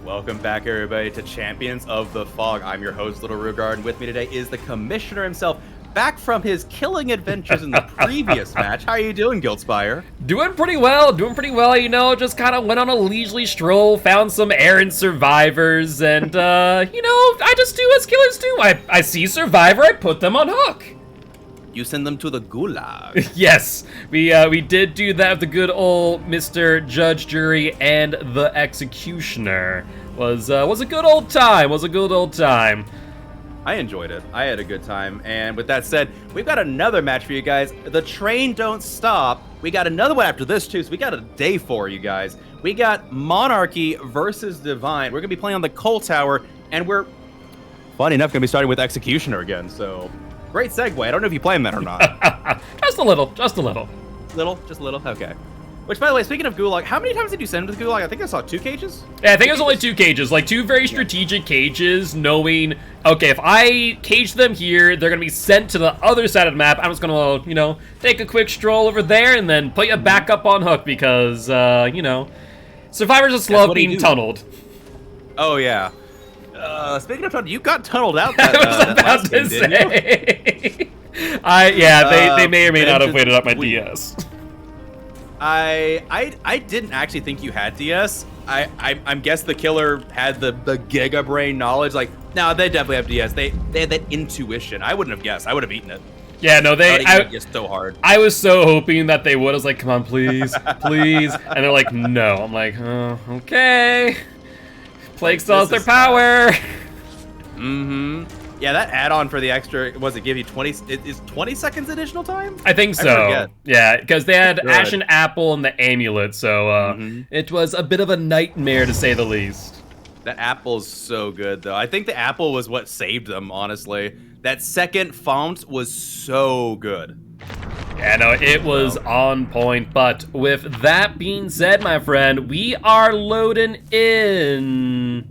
Welcome back, everybody, to Champions of the Fog. I'm your host, littlerugaard, and with me today is the commissioner himself, back from his killing adventures in the previous match. How are you doing, Giltspire? Doing pretty well, you know, just kind of went on a leisurely stroll, found some errant survivors, and, you know, I just do as killers do. I see survivor, I put them on hook. You send them to the gulag. Yes, we did do that with the good old Mr. Judge, Jury, and the Executioner. Was a good old time. I enjoyed it. I had a good time. And with that said, we've got another match for you guys. The train don't stop. We got another one after this, too, so we got a day for you guys. We got Monarchy versus Divine. We're going to be playing on the Coal Tower, and we're, funny enough, going to be starting with Executioner again, so great segue. I don't know if you planned that or not. Just a little. Just a little? Okay. Which, by the way, speaking of Gulag, how many times did you send him to the Gulag? I think I saw 2 cages? Yeah, I think it was only 2 cages. Like, 2 very strategic cages, knowing, okay, if I cage them here, they're going to be sent to the other side of the map. I'm just going to, you know, take a quick stroll over there and then put you back up on hook because, you know, survivors just love being tunneled. Oh, yeah. Speaking of tunnel, you got tunneled out. I was about to say. They may or may not have waited up my DS. I didn't actually think you had DS. I'm guess the killer had the Giga Brain knowledge. Like, no, they definitely have DS. They had that intuition. I wouldn't have guessed. I would have eaten it. Yeah, no, it's so hard. I was so hoping that they would. I was like, come on, please, please. And they're like, no. I'm like, oh, okay. Plague still has their power. Mm-hmm. Yeah, that add-on for the extra, was it give you 20, is 20 seconds additional time? I think so. Yeah, because they had Ashen Apple and the Amulet, so it was a bit of a nightmare to say the least. That apple's so good, though. I think the apple was what saved them, honestly. That second font was so good. Yeah, no, it was on point. But with that being said, my friend, we are loading in.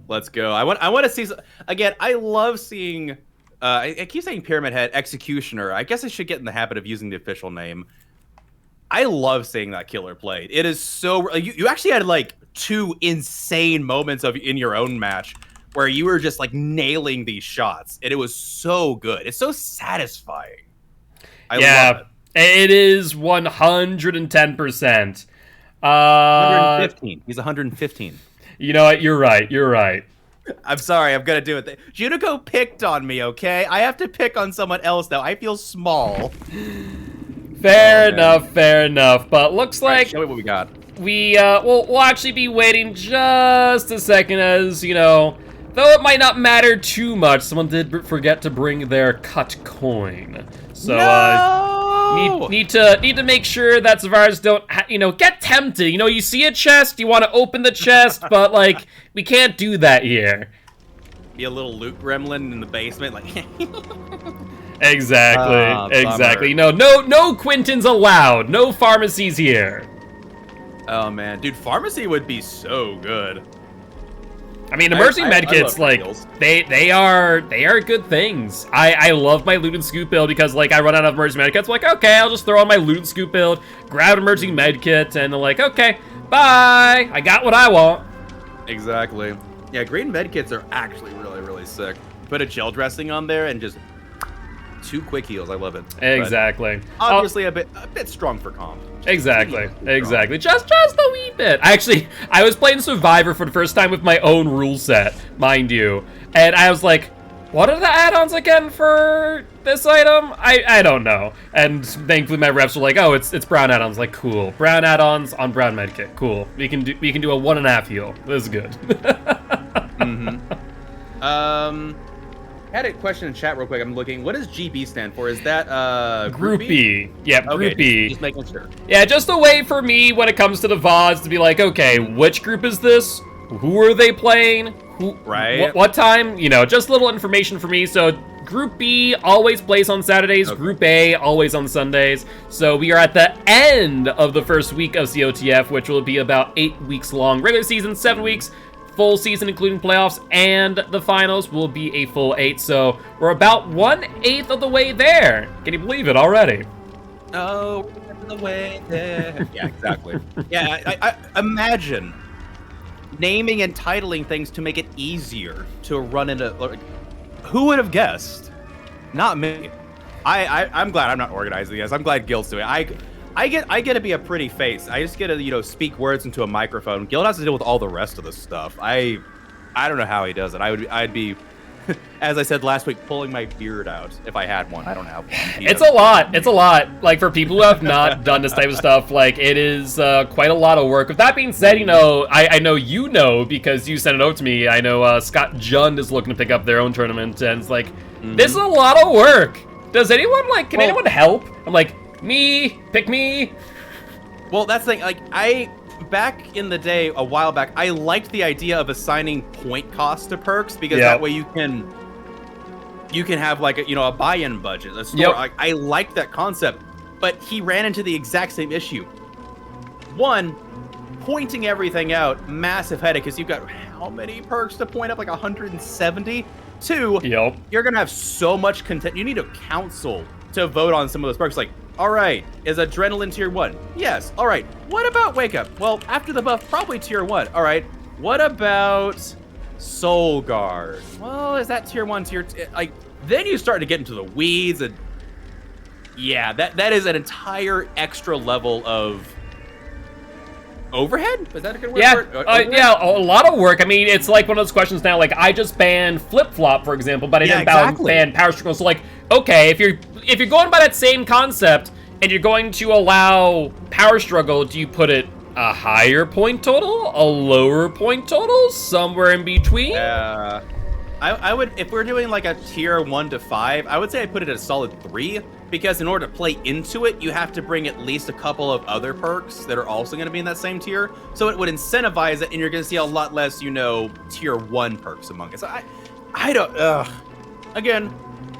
Let's go. I want to see, again, I love seeing, I keep saying Pyramid Head, Executioner. I guess I should get in the habit of using the official name. I love seeing that killer played. It is so, you actually had like 2 insane moments in your own match where you were just like nailing these shots. And it was so good. It's so satisfying. I love it. It is 110%. 115. He's 115. You know what? You're right. I'm sorry. I'm going to do it. Junico picked on me, okay? I have to pick on someone else now. I feel small. Fair enough. But looks like... Right, show me what we got. We'll actually be waiting just a second as, you know... Though it might not matter too much, someone did forget to bring their cut coin. So, no! need to make sure that survivors don't, you know, get tempted. You know, you see a chest, you want to open the chest, but, like, we can't do that here. Be a little loot gremlin in the basement, like... Exactly. No Quintins allowed. No pharmacies here. Oh, man. Dude, pharmacy would be so good. I mean, emergency medkits, like, they are good things. I love my loot and scoop build because, like, I run out of emergency medkits. I'm like, okay, I'll just throw on my loot and scoop build, grab an emergency medkit, and they're like, okay, bye. I got what I want. Exactly. Yeah, green medkits are actually really, really sick. Put a gel dressing on there and just 2 quick heals. I love it. Exactly. But obviously, a bit strong for comp. Exactly. Just a wee bit. I was playing Survivor for the first time with my own rule set, mind you, and I was like, What are the add-ons again for this item? I don't know. And thankfully my reps were like, oh, it's brown add-ons. Like, cool. Brown add-ons on brown medkit. Cool. We can do a 1.5 heal. This is good. I had a question in chat real quick. I'm looking. What does GB stand for? Is that Group B? Yep, Group B. Just making sure. Yeah, just a way for me when it comes to the VODs to be like, okay, which group is this? Who are they playing? Who? Right. What time? You know, just little information for me. So Group B always plays on Saturdays. Okay. Group A always on Sundays. So we are at the end of the first week of COTF, which will be about 8 weeks long. Regular season, 7 weeks. Full season, including playoffs, and the finals will be a full 8. So we're about 1/8 of the way there. Can you believe it already? Oh, the way there. Yeah, exactly. Yeah, I imagine naming and titling things to make it easier to run into. Who would have guessed? Not me. I'm glad I'm not organizing this. I'm glad Gilt's doing it. I get to be a pretty face. I just get to, speak words into a microphone. Gilt has to deal with all the rest of the stuff. I don't know how he does it. I'd be, as I said last week, pulling my beard out if I had one. I don't have one. It's a lot. It's a lot. Like, for people who have not done this type of stuff, like, it is quite a lot of work. With that being said, I know because you sent it over to me. I know Scott Jund is looking to pick up their own tournament, and it's like, this is a lot of work. Does anyone, can anyone help? I'm like, pick me. Well, that's the thing. Back in the day, a while back, I liked the idea of assigning point cost to perks because that way you can have a buy-in budget. A store. Yep. I liked that concept, but he ran into the exact same issue. One, pointing everything out, massive headache because you've got how many perks to point up? Like 170. Two, you're gonna have so much content. You need a council to vote on some of those perks. Like, all right, is Adrenaline tier 1? Yes. All right. What about Wake Up? Well, after the buff, probably tier 1. All right. What about Soul Guard? Well, is that tier 1, tier 2? Then you start to get into the weeds, and yeah, that is an entire extra level of overhead? Is that a good word for it? Yeah, a lot of work. I mean, it's like one of those questions now, like, I just banned Flip-Flop, for example, but I didn't ban Power Struggle. So, okay, if you're going by that same concept, and you're going to allow Power Struggle, do you put it a higher point total? A lower point total? Somewhere in between? I would, if we're doing a tier 1 to 5, I would say I put it at a solid 3, because in order to play into it, you have to bring at least a couple of other perks that are also going to be in that same tier. So it would incentivize it, and you're going to see a lot less, tier 1 perks among us. I don't, again,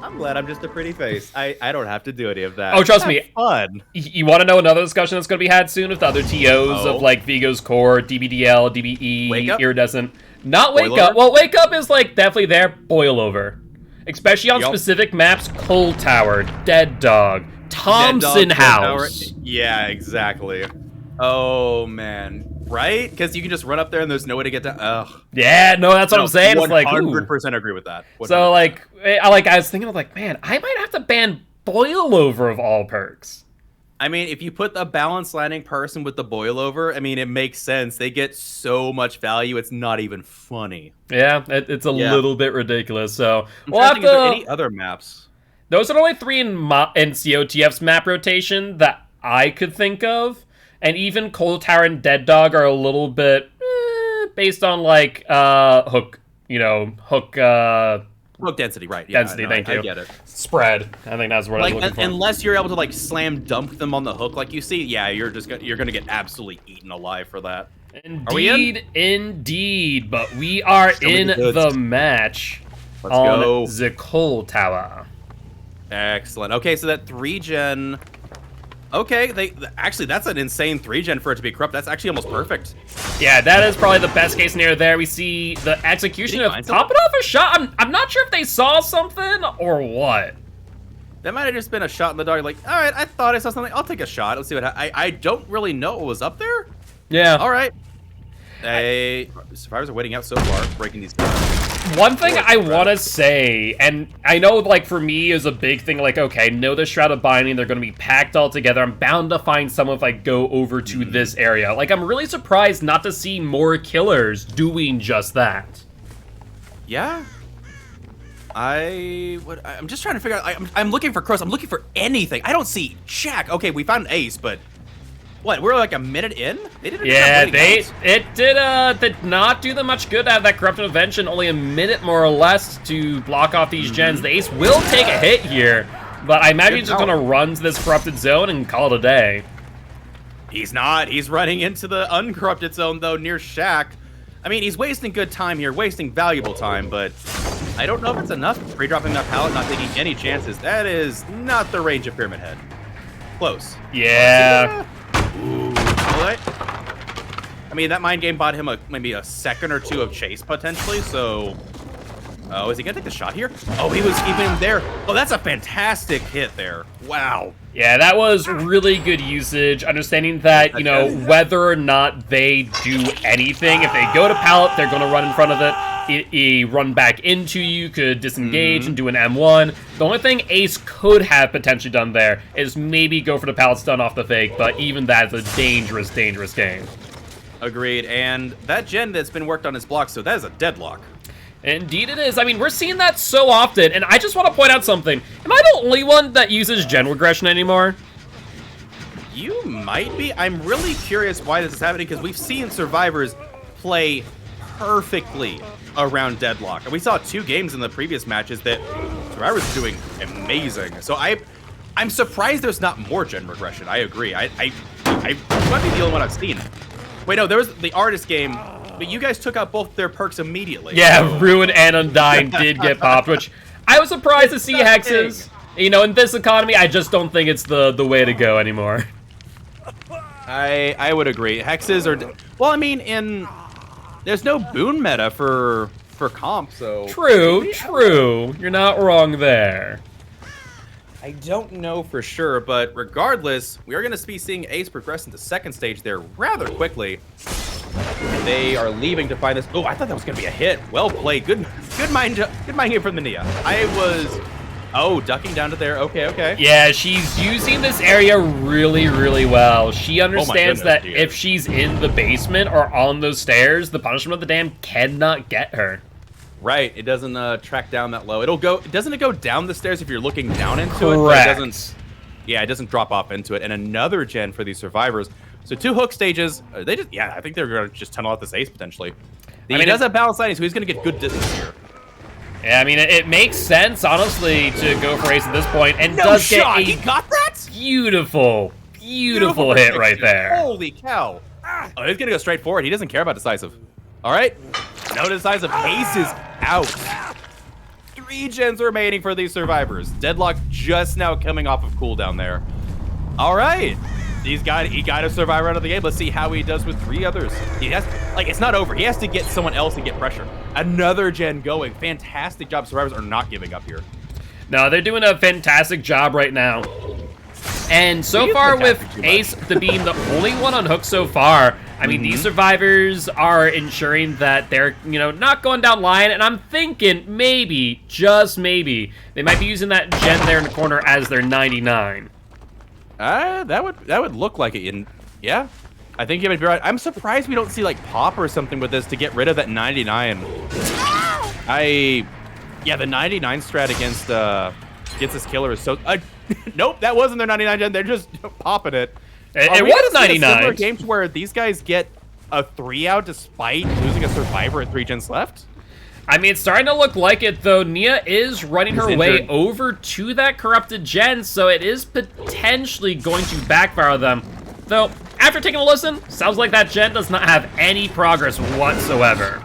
I'm glad I'm just a pretty face. I don't have to do any of that. Oh, trust me. Fun. You want to know another discussion that's going to be had soon with the other TOs of Vigo's Core, DBDL, DBE, Iridescent? Not Wake Up. Well, Wake Up is definitely there. Boil Over. Especially on specific maps. Cold Tower, Dead Dog, Thompson House. Yeah, exactly. Oh, man. Right? Because you can just run up there and there's no way to get down. Ugh. Yeah, no, that's what I'm saying. It's 100% agree with that. 100%. So, I was thinking of, man, I might have to ban Boil Over of all perks. I mean, if you put the balance landing person with the Boil Over, I mean, it makes sense. They get so much value, it's not even funny. Yeah, it's a little bit ridiculous. So, we'll have to... any other maps? Those are only 3 in COTF's map rotation that I could think of. And even Cold Tower and Dead Dog are a little bit based on hook, hook density, right? Yeah, density. Thank you. I get it. Spread. I think that's what I'm looking for. Unless you're able to slam dunk them on the hook, like you see, yeah, you're gonna get absolutely eaten alive for that. Indeed. But we are in the match on the Cold Tower. Excellent. Okay, so that 3-gen. Okay, actually, that's an insane 3-gen for it to be corrupt. That's actually almost perfect. Yeah, that is probably the best case scenario there. We see the execution of popping off a shot. I'm not sure if they saw something or what. That might have just been a shot in the dark. All right, I thought I saw something. I'll take a shot. Let's see what I don't really know what was up there. Yeah. All right. Survivors are waiting out so far, breaking these guys. One thing I want to say, and I know, for me, is a big thing, okay, know the Shroud of Binding, they're going to be packed all together. I'm bound to find someone if I go over to this area. I'm really surprised not to see more killers doing just that. Yeah. I'm just trying to figure out. I'm looking for Crows. I'm looking for anything. I don't see Jack. Okay, we found an ace, but what? We're like a minute in. They didn't. Yeah, it did not do them much good out of that corrupted invention. Only a minute more or less to block off these gens. The ace will take a hit here, but I imagine he's just gonna run to this corrupted zone and call it a day. He's not. He's running into the uncorrupted zone though, near Shack. I mean, he's wasting good time here, wasting valuable time, but I don't know if it's enough. Pre-dropping that pallet, not taking any chances. That is not the range of Pyramid Head. Close. Yeah. Ooh, what? I mean, that mind game bought him maybe a second or two of chase, potentially, so... Oh, is he gonna take the shot here? Oh, he was even there. Oh, that's a fantastic hit there. Wow. Yeah, that was really good usage. Understanding that, you know, whether or not they do anything, if they go to pallet, they're going to run in front of it. Run back into you, could disengage and do an M1. The only thing Ace could have potentially done there is maybe go for the pallet stun off the fake, but even that is a dangerous, dangerous game. Agreed, and that gen that's been worked on is blocked, so that is a deadlock. Indeed it is. I mean, we're seeing that so often, and I just want to point out something. Am I the only one that uses gen regression anymore? You might be. I'm really curious why this is happening, because we've seen survivors play perfectly around deadlock. And we saw 2 games in the previous matches that survivors are doing amazing. So I'm surprised there's not more gen regression. I agree. I might be the only one I've seen. Wait, no, there was the artist game. But you guys took out both their perks immediately. Yeah, Ruin and Undying did get popped, which I was surprised to see hexes. You know, in this economy, I just don't think it's the way to go anymore. I would agree. Hexes are... Well, I mean, there's no boon meta for comp, so... True. You're not wrong there. I don't know for sure, but regardless, we are going to be seeing Ace progress into second stage there rather quickly. They are leaving to find this. Oh, I thought that was going to be a hit. Well played. Good mind game from the Nia. I was... Oh, ducking down to there. Okay. Yeah, she's using this area really, really well. She understands that if she's in the basement or on those stairs, the punishment of the dam cannot get her. Right. It doesn't track down that low. Doesn't it go down the stairs if you're looking down into it? Correct. But it doesn't. Yeah, it doesn't drop off into it. And another gen for these survivors. So 2 hook stages. I think they're going to just tunnel out this ace potentially. He does have balanced lighting, so he's going to get good distance here. Yeah, I mean, it makes sense, honestly, to go for ace at this point, and no does shot. get a he got that? Beautiful hit right there. Holy cow. Oh, he's going to go straight forward. He doesn't care about decisive. All right. No decisive. Ace is out. 3 gens remaining for these survivors. Deadlock just now coming off of cooldown there. All right. He got a survivor out of the game. Let's see how he does with 3 others. He has, it's not over. He has to get someone else and get pressure. Another gen going. Fantastic job. Survivors are not giving up here. No, they're doing a fantastic job right now. And so far, with Ace being the only one on hook so far, I mean, these survivors are ensuring that they're, not going down line. And I'm thinking maybe, just maybe, they might be using that gen there in the corner as their 99. That would look like it. Yeah, I think you might be right. I'm surprised we don't see pop or something with this to get rid of that 99. Yeah, the 99 strat against this killer is so. Nope, that wasn't their 99 gen. They're just popping it. It was 99. Similar games where these guys get a 3-out despite losing a survivor at 3 gens left. I mean, it's starting to look like it, though. Nia is running her way over to that corrupted gen, so it is potentially going to backfire them. Though, after taking a listen, sounds like that gen does not have any progress whatsoever.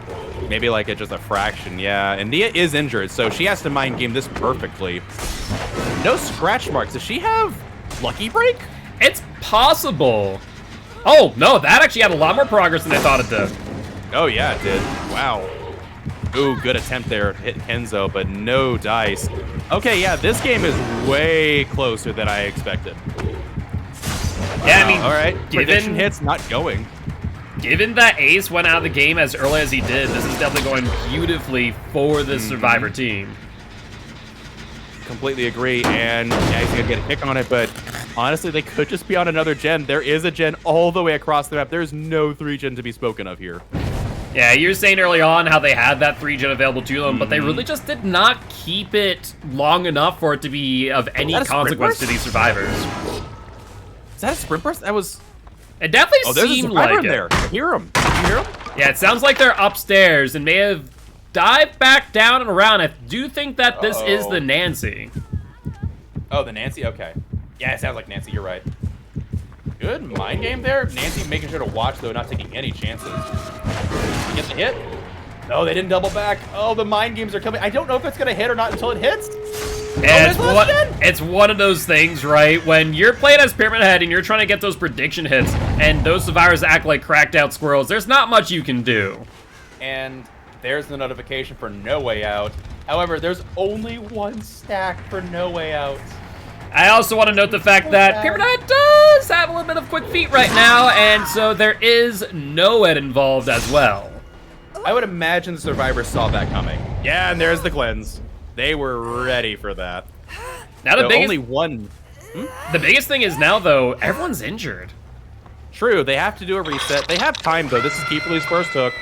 Maybe just a fraction, yeah. And Nia is injured, so she has to mind game this perfectly. No scratch marks. Does she have Lucky Break? It's possible. Oh, no, that actually had a lot more progress than I thought it did. Oh, yeah, it did. Wow. Ooh, good attempt there, hit Kenzo, but no dice. Okay, yeah, this game is way closer than I expected. Yeah, I mean, all right, prediction hits not going. Given that Ace went out of the game as early as he did, this is definitely going beautifully for the Survivor team. Completely agree, and yeah, he's gonna get a kick on it, but honestly, they could just be on another gen. There is a gen all the way across the map. There's no 3 gen to be spoken of here. Yeah, you were saying early on how they had that 3-gen available to them, but they really just did not keep it long enough for it to be of any consequence to these survivors. Is that a sprint burst? That was... It definitely there's seemed a survivor like in it. there. I hear him. Can you hear him? Yeah, it sounds like they're upstairs and may have dived back down and around. I do think that this is the Nancy. Oh, the Nancy? Okay. Yeah, it sounds like Nancy. You're right. Good mind game there. Nancy making sure to watch, though, not taking any chances. Get the hit. No, they didn't double back. Oh, the mind games are coming. I don't know if it's going to hit or not until it hits. Yeah, it's one of those things, right? When you're playing as Pyramid Head and you're trying to get those prediction hits, and those survivors act like cracked out squirrels, there's not much you can do. And there's the notification for No Way Out. However, there's only one stack for No Way Out. I also want to note the fact that Pyramid Head does have a little bit of quick feet right now, and so there is Noed involved as well. I would imagine the survivors saw that coming. Yeah, and there's the cleanse. They were ready for that. Now the biggest, only one. The biggest thing is now, though, everyone's injured. True, they have to do a reset. They have time, though. This is Keeperly's first hook.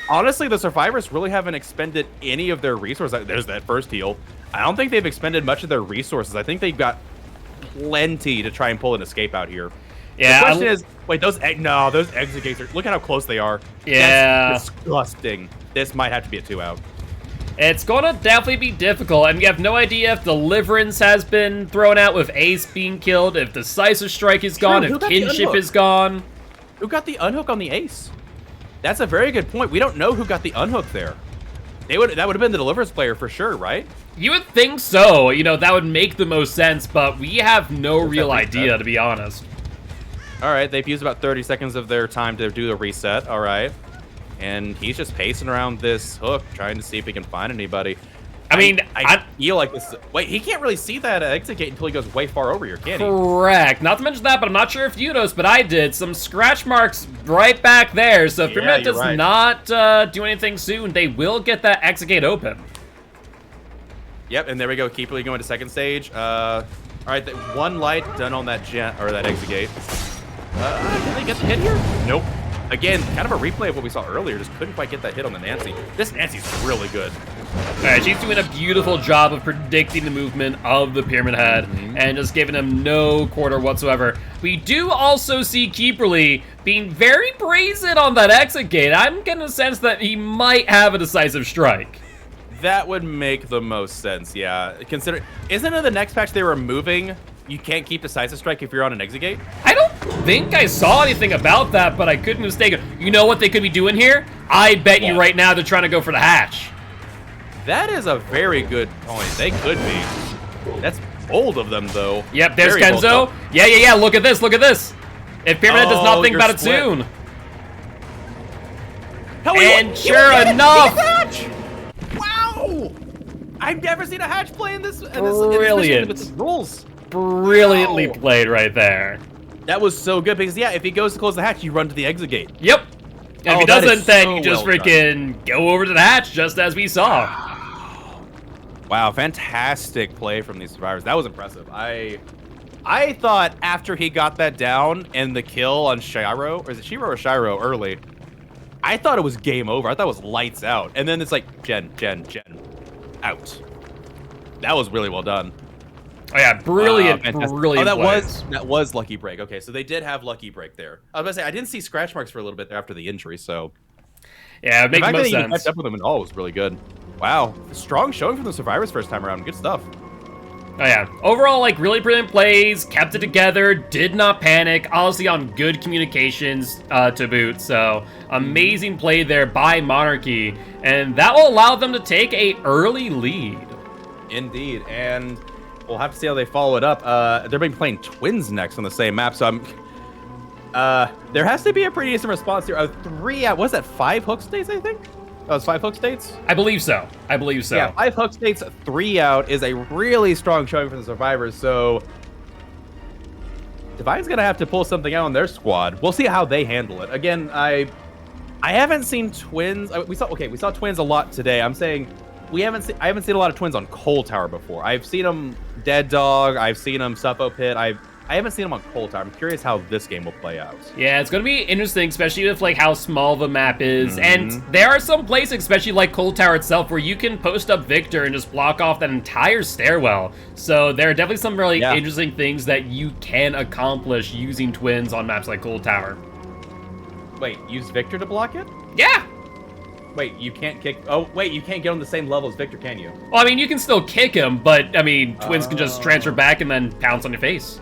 Honestly, the survivors really haven't expended any of their resources. There's that first heal. I don't think they've expended much of their resources. I think they've got plenty to try and pull an escape out here. Yeah. The question is, wait, those exit gates are, look at how close they are. Yeah. That's disgusting. This might have to be a 2-out. It's gonna definitely be difficult. I mean, you have no idea if Deliverance has been thrown out with Ace being killed, if Decisive Strike is gone, if Kinship is gone. Who got the unhook on the Ace? That's a very good point. We don't know who got the unhook there. That would have been the Deliverance player for sure, right? You would think so. You know, that would make the most sense, but we have no real idea, to be honest. All right, they've used about 30 seconds of their time to do the reset. All right. And he's just pacing around this hook, trying to see if he can find anybody. I mean, I feel like this... Wait, he can't really see that exit gate until he goes way far over here, can he? Correct. Not to mention that, but I'm not sure if you noticed, but I did. Some scratch marks right back there. So if Pyramid does not do anything soon, they will get that exit gate open. Yep, and there we go. Keeperly going to second stage. All right, one light done on that that exit gate. Can they get the hit here? Nope. Again, kind of a replay of what we saw earlier. Just couldn't quite get that hit on the Nancy. This Nancy's really good. All right, she's doing a beautiful job of predicting the movement of the Pyramid Head and just giving him no quarter whatsoever. We do also see Keeperly being very brazen on that exit gate. I'm getting a sense that he might have a Decisive Strike. That would make the most sense, yeah. Isn't it the next patch they were moving? You can't keep Decisive Strike if you're on an exit gate? I don't think I saw anything about that, but I couldn't mistake it. You know what they could be doing here? I bet you right now they're trying to go for the hatch. That is a very good point. They could be. That's bold of them, though. Yep, there's Kenzo. Yeah. Look at this. Look at this. If Pyramid does not think about it soon. And sure enough. Wow. I've never seen a hatch play in this. Brilliant. With the rules. Brilliantly played right there. That was so good because, yeah, if he goes to close the hatch, you run to the exit gate. Yep. And if he doesn't, then you just freaking go over to the hatch, just as we saw. Wow, fantastic play from these survivors. That was impressive. I thought after he got that down and the kill on Shiro, or is it Shiro or Shiro early, I thought it was game over. I thought it was lights out. And then it's like, Jen, out. That was really well done. Oh yeah, brilliant. That was Lucky Break. Okay, so they did have Lucky Break there. I was about to say, I didn't see scratch marks for a little bit after the injury, so... Yeah, it makes most sense. Catch up with them and all was really good. Wow, strong showing from the survivors first time around. Good stuff. Oh yeah, overall, like, really brilliant plays, kept it together, did not panic, obviously on good communications to boot, so amazing play there by Monarchy, and that will allow them to take a early lead. Indeed, and we'll have to see how they follow it up. They're being playing Twins next on the same map, so there has to be a pretty decent response here. 3 out, what's that, 5 hook states, I think? Oh, it's 5 hook states? I believe so. Yeah, 5 hook states, 3 out is a really strong showing for the survivors, so Divine's gonna have to pull something out on their squad. We'll see how they handle it. Again, I haven't seen Twins. We saw Twins a lot today. I'm saying I haven't seen a lot of Twins on Coal Tower before. I've seen them Dead Dog. I've seen them Suffo Pit. I haven't seen them on Cold Tower. I'm curious how this game will play out. Yeah, it's gonna be interesting, especially with like how small the map is. And there are some places, especially like Cold Tower itself, where you can post up Victor and just block off that entire stairwell. So there are definitely some really interesting things that you can accomplish using twins on maps like Cold Tower. Wait, use Victor to block it? Yeah. Wait, you can't kick... Oh, wait, you can't get on the same level as Victor, can you? Well, I mean, you can still kick him, but, I mean, twins can just transfer back and then pounce on your face.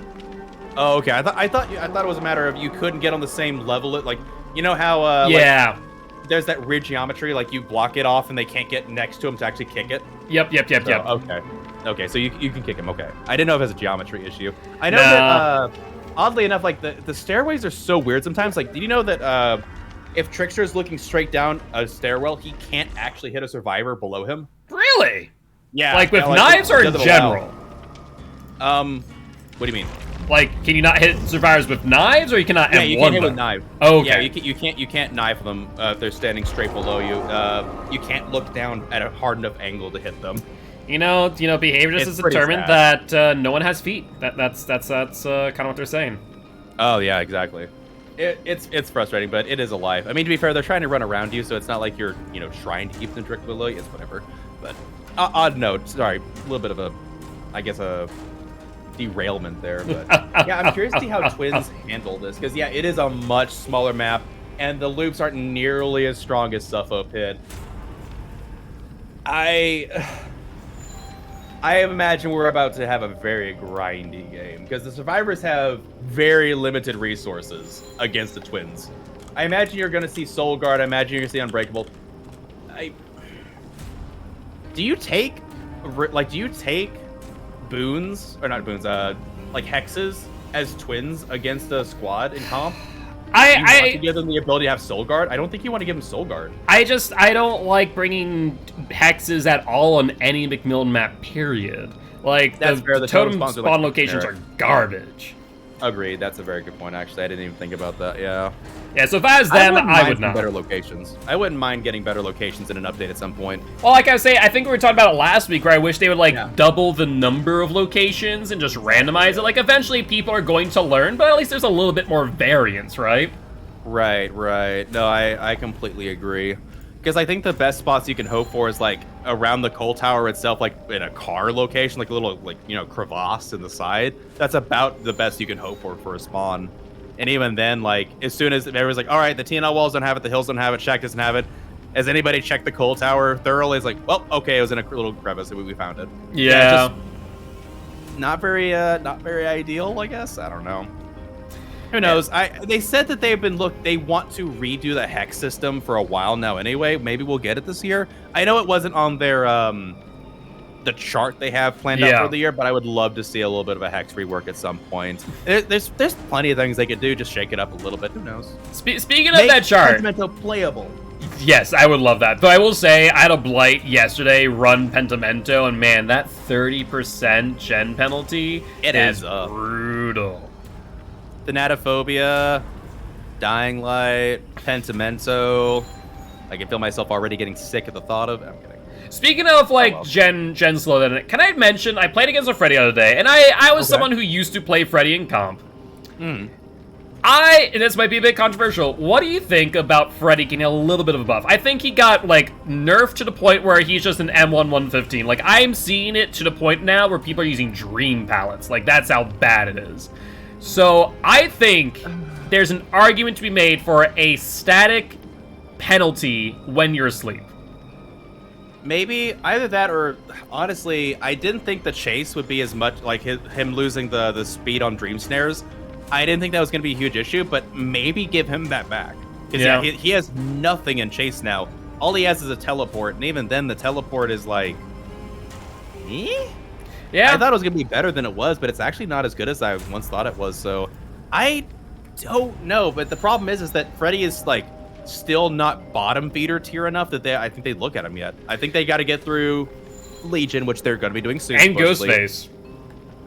Oh, okay. I thought it was a matter of you couldn't get on the same level. Like, you know how... yeah. Like, there's that ridge geometry, like you block it off and they can't get next to him to actually kick it? Yep. Okay. Okay, so you can kick him, okay. I didn't know if it was a geometry issue. I know that, oddly enough, like, the stairways are so weird sometimes. Like, did you know that, if Trickster is looking straight down a stairwell, he can't actually hit a survivor below him? Really? Yeah. Like with knives or in general? What do you mean? Like, can you not hit survivors with knives, or you cannot you can't hit with knives. Oh, okay. Yeah, you can't knife them if they're standing straight below you. You can't look down at a hard enough angle to hit them. You know, behavior just has determined that no one has feet. That's kind of what they're saying. Oh yeah, exactly. It's frustrating, but it is a life. I mean, to be fair, they're trying to run around you, so it's not like you're, trying to keep them tricked below you. It's whatever. But odd note. Sorry, a little bit of a, I guess, a derailment there. But yeah, I'm curious to see how Twins handle this, because yeah, it is a much smaller map, and the loops aren't nearly as strong as Suffo Pit. I imagine we're about to have a very grindy game, because the survivors have very limited resources against the Twins. I imagine you're going to see Soul Guard. I imagine you're going to see Unbreakable. Do you take boons, or not boons, like hexes as Twins against a squad in comp? Do you want to give them the ability to have Soul Guard? I don't think you want to give them Soul Guard. I don't like bringing hexes at all on any McMillan map, period. Like, the totem spawn locations are garbage. Agreed. That's a very good point, actually. I didn't even think about that, yeah. Yeah, so if I was them, I would not. Better locations. I wouldn't mind getting better locations in an update at some point. Well, like I say, I think we were talking about it last week, where I wish they would, double the number of locations and just randomize it. Like, eventually people are going to learn, but at least there's a little bit more variance, right? Right. No, I completely agree. Because I think the best spots you can hope for is, like, around the Coal Tower itself, like, in a car location, like a little, like, crevasse in the side. That's about the best you can hope for a spawn. And even then, like, as soon as everyone's like, all right, the TNL walls don't have it, the hills don't have it, Shack doesn't have it. Has anybody checked the Coal Tower thoroughly? It's like, well, okay, it was in a little crevice, we found it. Yeah. Just not very ideal, I guess. I don't know. Who knows? They said that they want to redo the hex system for a while now anyway. Maybe we'll get it this year. I know it wasn't on their the chart they have planned out for the year, but I would love to see a little bit of a hex rework at some point. There's plenty of things they could do, just shake it up a little bit. Who knows? Speaking of that chart, Pentimento playable. Yes, I would love that. But I will say, I had a Blight yesterday run Pentimento, and man, that 30% gen penalty is brutal. Thanatophobia, Dying Light, Pentimento. I can feel myself already getting sick at the thought of it. I'm kidding. Speaking of, gen slow, can I mention, I played against a Freddy the other day, and I was someone who used to play Freddy in comp. And this might be a bit controversial, what do you think about Freddy getting a little bit of a buff? I think he got, nerfed to the point where he's just an M1 115. Like, I'm seeing it to the point now where people are using Dream Pallets. Like, that's how bad it is. So, I think there's an argument to be made for a static penalty when you're asleep. Maybe either that, or honestly, I didn't think the chase would be as much like him losing the speed on Dream Snares. I didn't think that was going to be a huge issue, but maybe give him that back. Because he has nothing in chase now. All he has is a teleport, and even then the teleport is like, eh? Yeah. I thought it was going to be better than it was, but it's actually not as good as I once thought it was. So I don't know, but the problem is that Freddy is still not bottom feeder tier enough that I think they look at him yet. I think they got to get through Legion, which they're going to be doing soon. And Ghostface.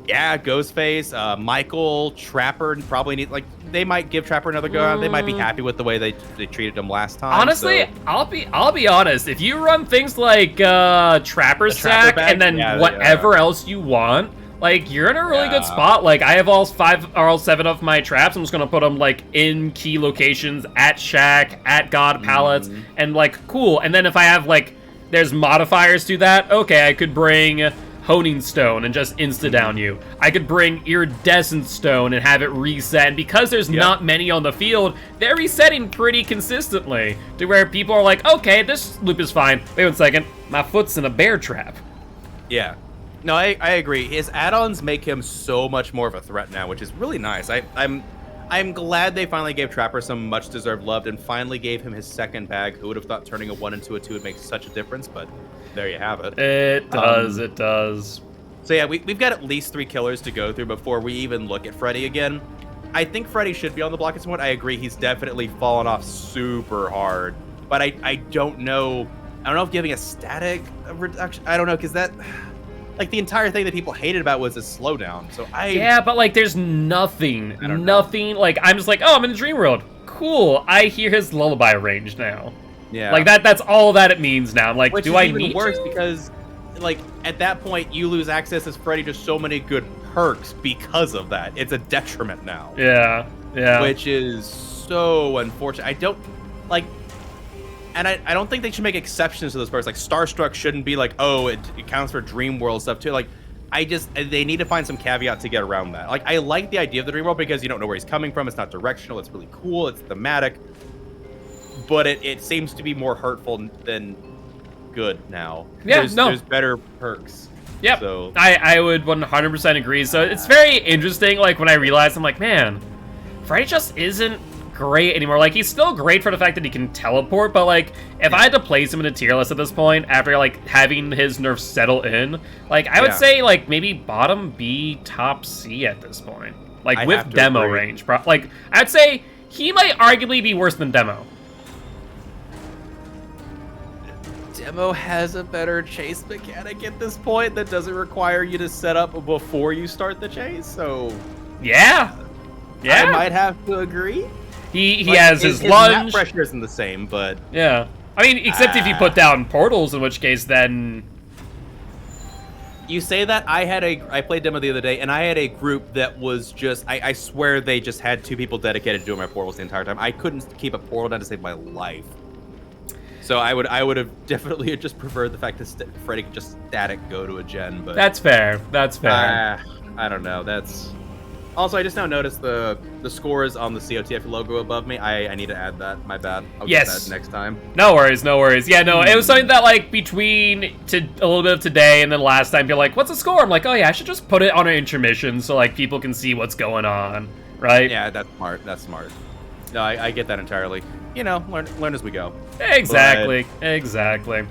Yeah, Ghostface, Michael, Trapper probably need, they might give Trapper another go. They might be happy with the way they treated him last time. Honestly, so. I'll be honest. If you run things like Trapper Sack and then whatever else you want, like, you're in a really good Yeah. spot. Like, I have all 7 of my traps. I'm just gonna put them, like, in key locations, at Shack, at God Pallets, and, like, cool. And then if I have, like, there's modifiers to that, okay, I could bring Honing Stone and just insta-down you. I could bring Iridescent Stone and have it reset, and because there's not many on the field, they're resetting pretty consistently, to where people are like, okay, this loop is fine. Wait 1 second, my foot's in a bear trap. Yeah. No, I agree. His add-ons make him so much more of a threat now, which is really nice. I'm glad they finally gave Trapper some much-deserved love and finally gave him his second bag. Who would have thought turning a 1 into a 2 would make such a difference, but there you have it. It does, it does. So yeah, we've got at least 3 killers to go through before we even look at Freddy again. I think Freddy should be on the block at some point. I agree, he's definitely fallen off super hard. But I don't know if giving a static reduction, I don't know, because that... Like, the entire thing that people hated about was his slowdown, so Yeah, but, like, there's nothing, like, I'm just like, oh, I'm in the dream world. Cool, I hear his lullaby range now. Yeah. Like, that's all that it means now. I'm like, Which do I is even need worse to? Because, like, at that point, you lose access as Freddy to so many good perks because of that. It's a detriment now. Yeah, yeah. Which is so unfortunate. I don't, like... And I don't think they should make exceptions to those perks. Like, Starstruck shouldn't be like, oh, it counts for Dream World stuff too. Like, they need to find some caveat to get around that. Like, I like the idea of the Dream World because you don't know where he's coming from. It's not directional. It's really cool. It's thematic. But it seems to be more hurtful than good now. Yeah, there's better perks. Yep, So I would 100% agree. So it's very interesting, like, when I realized, I'm like, man, Freddy just isn't great anymore. Like, he's still great for the fact that he can teleport, but, like, if I had to place him in a tier list at this point, after, like, having his nerfs settle in, like, I would say, like, maybe bottom B, top C at this point. Like, with demo range. Like, I'd say he might arguably be worse than demo. Demo has a better chase mechanic at this point that doesn't require you to set up before you start the chase, so... Yeah. I might have to agree. He has his lunge. Map pressure isn't the same, but... Yeah. I mean, except if you put down portals, in which case then... You say that, I played demo the other day, and I had a group that was just... I swear they just had 2 people dedicated to doing my portals the entire time. I couldn't keep a portal down to save my life. So I would have definitely just preferred the fact that Freddy could just static go to a gen, but... That's fair. That's fair. I don't know, that's... Also, I just now noticed the scores on the COTF logo above me. I need to add that. My bad. I'll get that next time. No worries, no worries. Yeah, no, it was something that, like, between a little bit of today and then last time, you're like, what's the score? I'm like, oh yeah, I should just put it on an intermission so, like, people can see what's going on, right? Yeah, that's smart. That's smart. No, I get that entirely. You know, learn as we go. Exactly, exactly.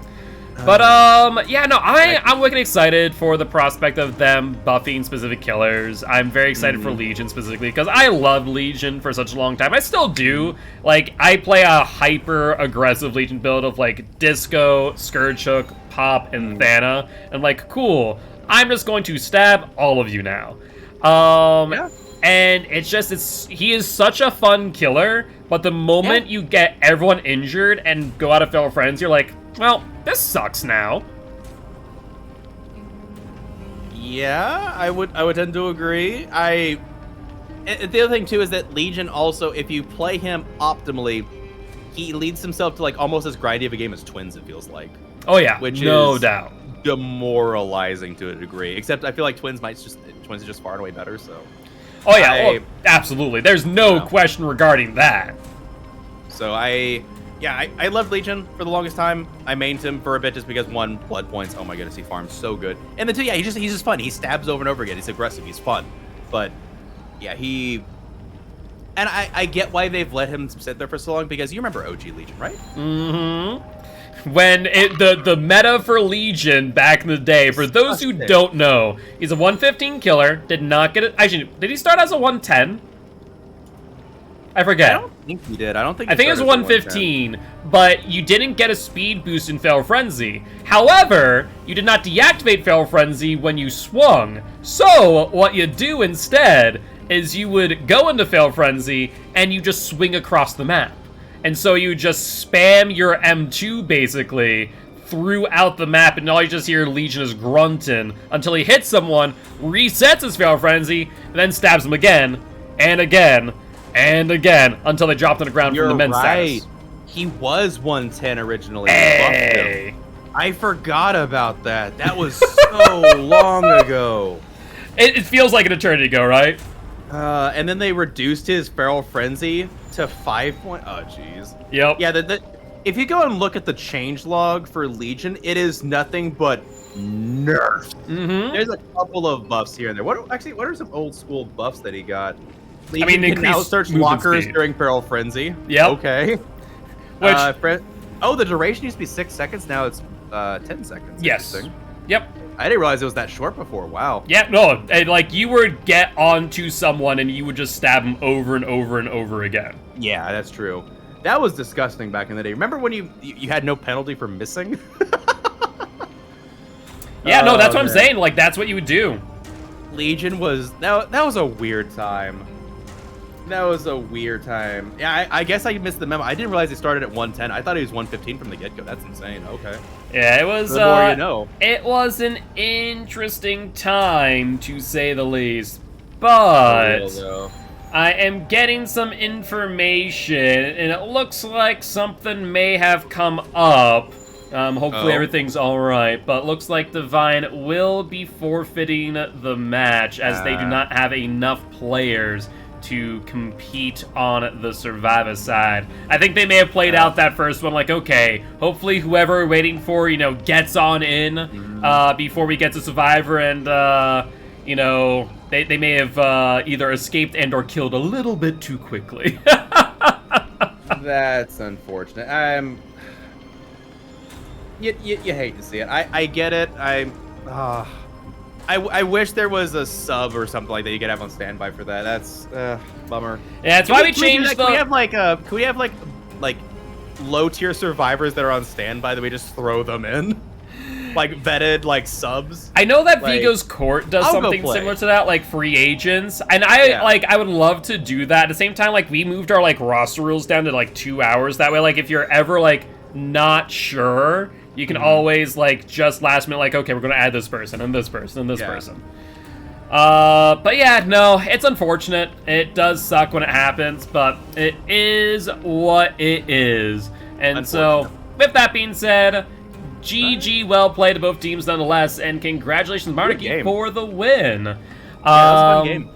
But, yeah, no, I'm wicked excited for the prospect of them buffing specific killers. I'm very excited for Legion specifically, because I loved Legion for such a long time. I still do. Like, I play a hyper-aggressive Legion build of, like, Disco, Scourgehook, Pop, and Thana. And, like, cool, I'm just going to stab all of you now. And it's just, he is such a fun killer, but the moment you get everyone injured and go out of Fellow Friends, you're like, well, this sucks now. Yeah, I would tend to agree. The other thing too is that Legion also, if you play him optimally, he leads himself to like almost as grindy of a game as Twins, it feels like. Oh yeah, which no is doubt demoralizing to a degree. Except I feel like Twins is just far and away better. So. Oh yeah, absolutely. There's no question regarding that. So I loved Legion for the longest time. I mained him for a bit just because 1, blood points. Oh my goodness, he farms so good. And then 2, yeah, he's just fun. He stabs over and over again. He's aggressive. He's fun. But yeah, and I get why they've let him sit there for so long, because you remember OG Legion, right? Mm-hmm. When the meta for Legion back in the day, for those who don't know, he's a 115 killer. Did not get it. Actually, did he start as a 110? I forget. I don't think he did. I think it was 115, but you didn't get a speed boost in Feral Frenzy. However, you did not deactivate Feral Frenzy when you swung. So, what you do instead is you would go into Feral Frenzy and you just swing across the map. And so you just spam your M2 basically throughout the map, and all you just hear Legion is grunting until he hits someone, resets his Feral Frenzy, and then stabs him again, and again, and again, until they drop to the ground from the men's status. He was 110 originally. Hey. I forgot about that. That was so long ago. It feels like an eternity ago, right? And then they reduced his Feral Frenzy to 5 point. Oh, jeez. Yep. Yeah, if you go and look at the changelog for Legion, it is nothing but nerfs. There's a couple of buffs here and there. What are some old school buffs that he got? Legion can now search lockers during Feral Frenzy. Yep. Okay. Which, the duration used to be 6 seconds. Now it's 10 seconds. yes. Yep. I didn't realize it was that short before. Wow. Yeah, no, and like you would get onto someone and you would just stab them over and over and over again. Yeah, that's true. That was disgusting back in the day. Remember when you had no penalty for missing? Yeah, no, that's what I'm saying. Like that's what you would do. Legion was that was a weird time. That was a weird time. Yeah, I guess I missed the memo. I didn't realize he started at 110. I thought he was 115 from the get-go. That's insane. Okay. Yeah, it was. The more you know. It was an interesting time, to say the least. But I am getting some information, and it looks like something may have come up. Hopefully everything's all right, but looks like Divine will be forfeiting the match as they do not have enough players to compete on the Survivor side. I think they may have played out that first one like, okay, hopefully whoever we're waiting for, gets on in before we get to Survivor, and, they may have either escaped and or killed a little bit too quickly. That's unfortunate. You hate to see it. I get it. I wish there was a sub or something like that you could have on standby for that. That's bummer. Yeah, that's why we changed the. Can we have like low tier survivors that are on standby that we just throw them in, like vetted like subs? I know that Vigo's Court does something similar to that, like free agents, and I would love to do that. At the same time, like we moved our like roster rules down to like 2 hours. That way, like if you're ever like not sure, you can always, like, just last minute, like, okay, we're going to add this person, and this person, and this person. But yeah, no, it's unfortunate. It does suck when it happens, but it is what it is. And so, with that being said, GG, well played to both teams nonetheless, and congratulations, Marniki, for the win. Yeah, that was a fun game.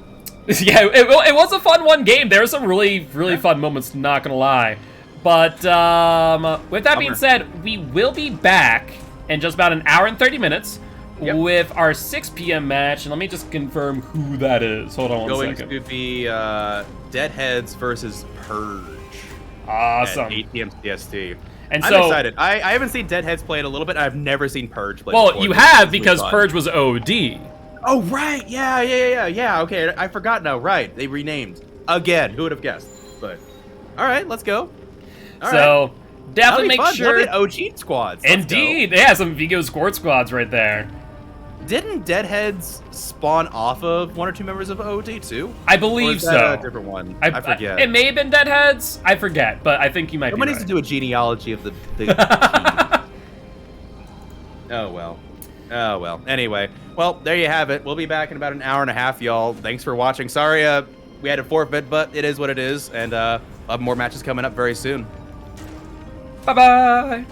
Yeah, it was a fun one game. There were some really fun moments, not going to lie. But with that being said, we will be back in just about an hour and 30 minutes with our 6 p.m. match. And let me just confirm who that is. Hold on one second. Going to be Deadheads versus Purge. Awesome. At 8 p.m. CST. And I'm excited. I haven't seen Deadheads play it a little bit. I've never seen Purge play Well, you have because Purge was OD. Oh, right. Yeah. Okay, I forgot now. Right. They renamed. Again. Who would have guessed? But, all right, let's go. So definitely make sure. Look at OG squads. Indeed, yeah, some Vigo Squirt squads right there. Didn't Deadheads spawn off of 1 or 2 members of OD too? I believe so. A different one. I forget. It may have been Deadheads. I forget, but I think you might. Someone be needs right. to do a genealogy of the team. Oh well. Anyway, well there you have it. We'll be back in about an hour and a half, y'all. Thanks for watching. Sorry, we had to forfeit, but it is what it is, and I'll have more matches coming up very soon. Bye-bye!